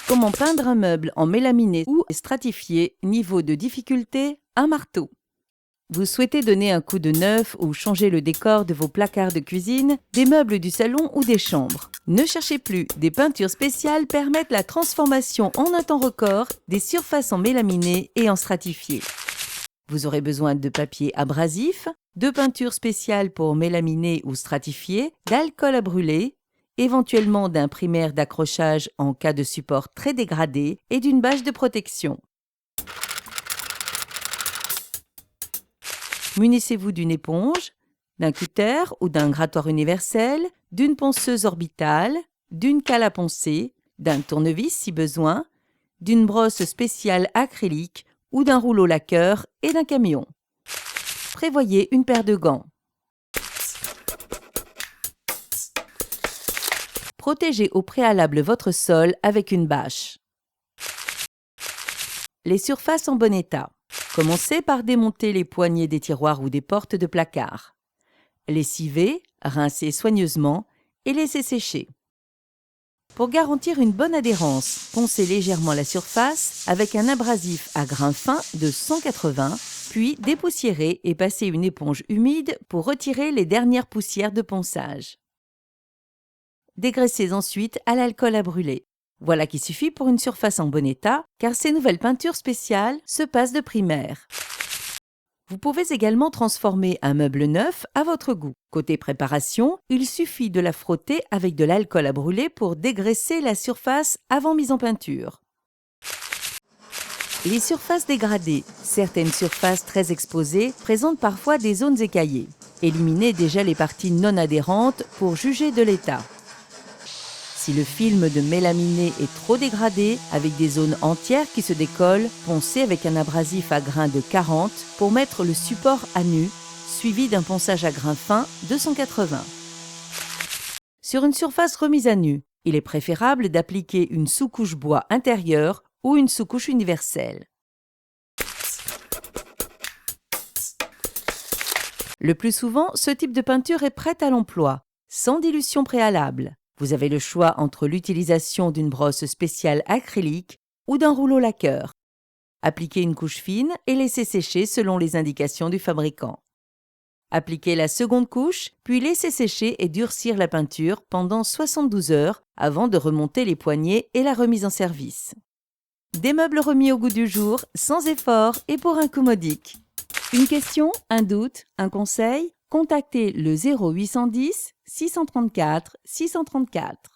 Comment peindre un meuble en mélaminé ou stratifié, niveau de difficulté, un marteau. Vous souhaitez donner un coup de neuf ou changer le décor de vos placards de cuisine, des meubles du salon ou des chambres. Ne cherchez plus, des peintures spéciales permettent la transformation en un temps record des surfaces en mélaminé et en stratifié. Vous aurez besoin de papier abrasif, de peinture spéciale pour mélaminé ou stratifié, d'alcool à brûler, éventuellement d'un primaire d'accrochage en cas de support très dégradé et d'une bâche de protection. Munissez-vous d'une éponge, d'un cutter ou d'un grattoir universel, d'une ponceuse orbitale, d'une cale à poncer, d'un tournevis si besoin, d'une brosse spéciale acrylique ou d'un rouleau laqueur et d'un camion. Prévoyez une paire de gants. Protégez au préalable votre sol avec une bâche. Les surfaces en bon état. Commencez par démonter les poignées des tiroirs ou des portes de placard. Lessivez, rincez soigneusement et laissez sécher. Pour garantir une bonne adhérence, poncez légèrement la surface avec un abrasif à grains fins de 180, puis dépoussiérez et passez une éponge humide pour retirer les dernières poussières de ponçage. Dégraissez ensuite à l'alcool à brûler. Voilà qui suffit pour une surface en bon état, car ces nouvelles peintures spéciales se passent de primaire. Vous pouvez également transformer un meuble neuf à votre goût. Côté préparation, il suffit de la frotter avec de l'alcool à brûler pour dégraisser la surface avant mise en peinture. Les surfaces dégradées. Certaines surfaces très exposées présentent parfois des zones écaillées. Éliminez déjà les parties non adhérentes pour juger de l'état. Si le film de mélaminé est trop dégradé, avec des zones entières qui se décollent, poncez avec un abrasif à grains de 40 pour mettre le support à nu, suivi d'un ponçage à grains fins de 180. Sur une surface remise à nu, il est préférable d'appliquer une sous-couche bois intérieure ou une sous-couche universelle. Le plus souvent, ce type de peinture est prête à l'emploi, sans dilution préalable. Vous avez le choix entre l'utilisation d'une brosse spéciale acrylique ou d'un rouleau laqueur. Appliquez une couche fine et laissez sécher selon les indications du fabricant. Appliquez la seconde couche, puis laissez sécher et durcir la peinture pendant 72 heures avant de remonter les poignées et la remise en service. Des meubles remis au goût du jour, sans effort et pour un coût modique. Une question, un doute, un conseil? Contactez le 0810 634 634.